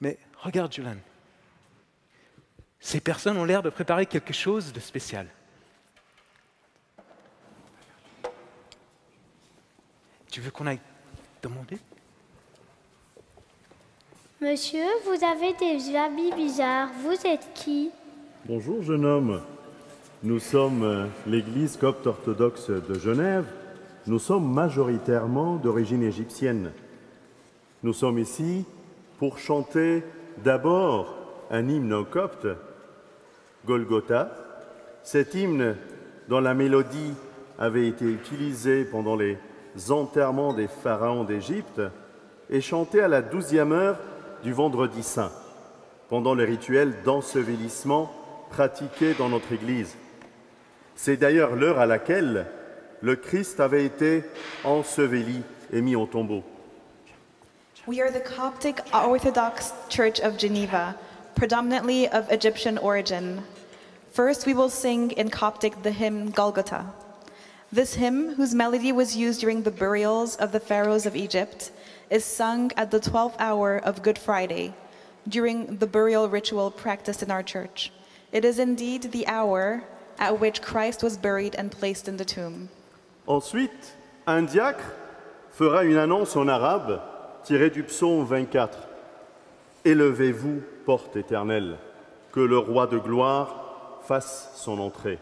Mais regarde, Julian, ces personnes ont l'air de préparer quelque chose de spécial. Tu veux qu'on aille demander? Monsieur, vous avez des habits bizarres. Vous êtes qui? Bonjour, jeune homme. Nous sommes l'Église copte orthodoxe de Genève. Nous sommes majoritairement d'origine égyptienne. Nous sommes ici pour chanter d'abord un hymne en copte, Golgotha. Cet hymne, dont la mélodie avait été utilisée pendant les enterrements des pharaons d'Égypte, est chanté à la 12e heure du vendredi saint, pendant les rituels d'ensevelissement pratiqués dans notre Église. C'est d'ailleurs l'heure à laquelle le Christ avait été enseveli et mis au tombeau. We are the Coptic Orthodox Church of Geneva, predominantly of Egyptian origin. First, we will sing in Coptic the hymn Golgotha. This hymn, whose melody was used during the burials of the pharaohs of Egypt, is sung at the 12th hour of Good Friday, during the burial ritual practiced in our church. It is indeed the hour at which Christ was buried and placed in the tomb. Ensuite, un diacre fera une annonce en arabe tirée du psaume 24. Élevez-vous, porte éternelle, que le roi de gloire fasse son entrée.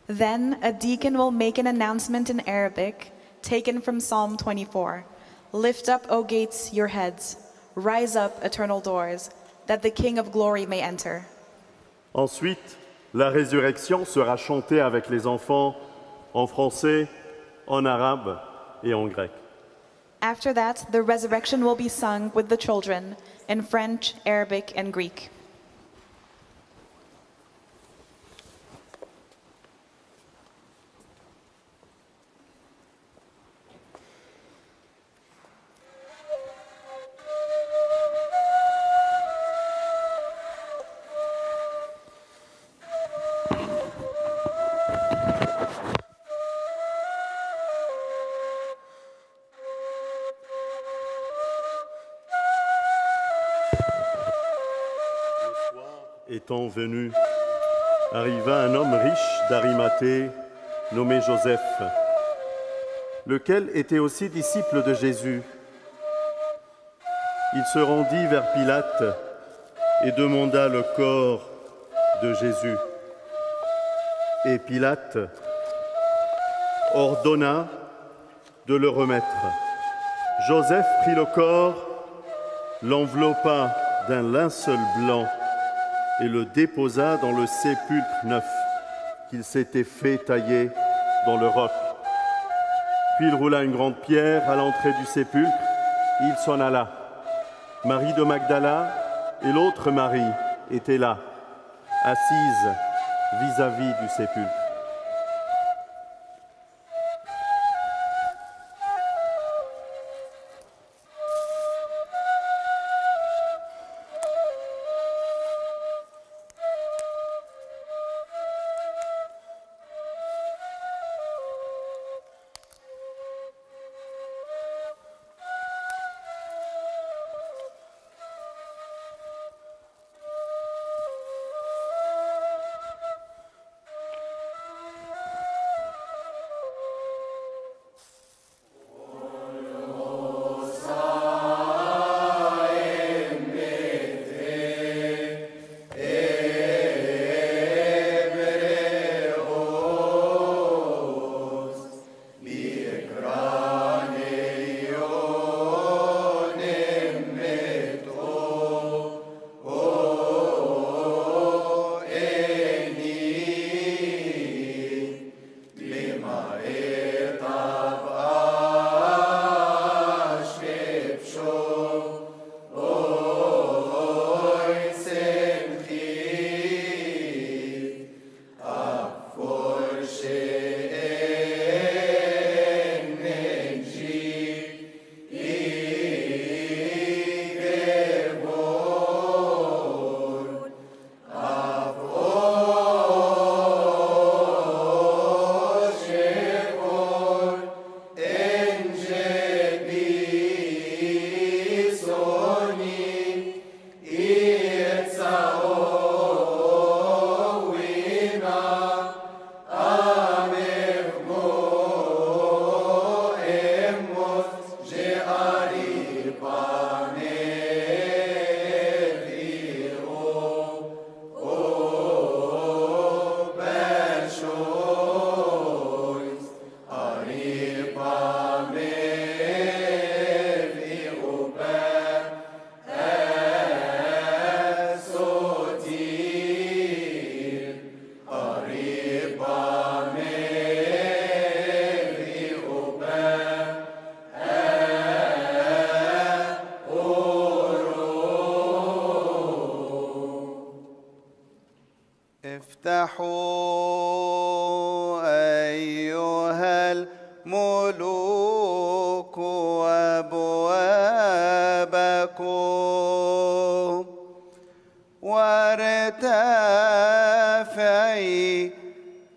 Then a deacon will make an announcement in Arabic, taken from Psalm 24. Lift up, O gates, your heads. Rise up, eternal doors, that the King of glory may enter. Ensuite, la résurrection sera chantée avec les enfants en français, en arabe et en grec. After that, the resurrection will be sung with the children in French, Arabic, and Greek. Étant venu, arriva un homme riche d'Arimathée, nommé Joseph, lequel était aussi disciple de Jésus. Il se rendit vers Pilate et demanda le corps de Jésus. Et Pilate ordonna de le remettre. Joseph prit le corps, l'enveloppa d'un linceul blanc et le déposa dans le sépulcre neuf qu'il s'était fait tailler dans le roc. Puis il roula une grande pierre à l'entrée du sépulcre et il s'en alla. Marie de Magdala et l'autre Marie étaient là, assises vis-à-vis du sépulcre. افتحوا أيها الملوك أبوابكم وارتفعي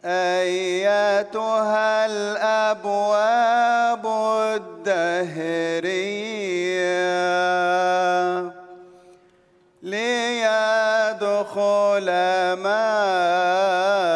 أيتها الأبواب الدهرية ليدخل معكم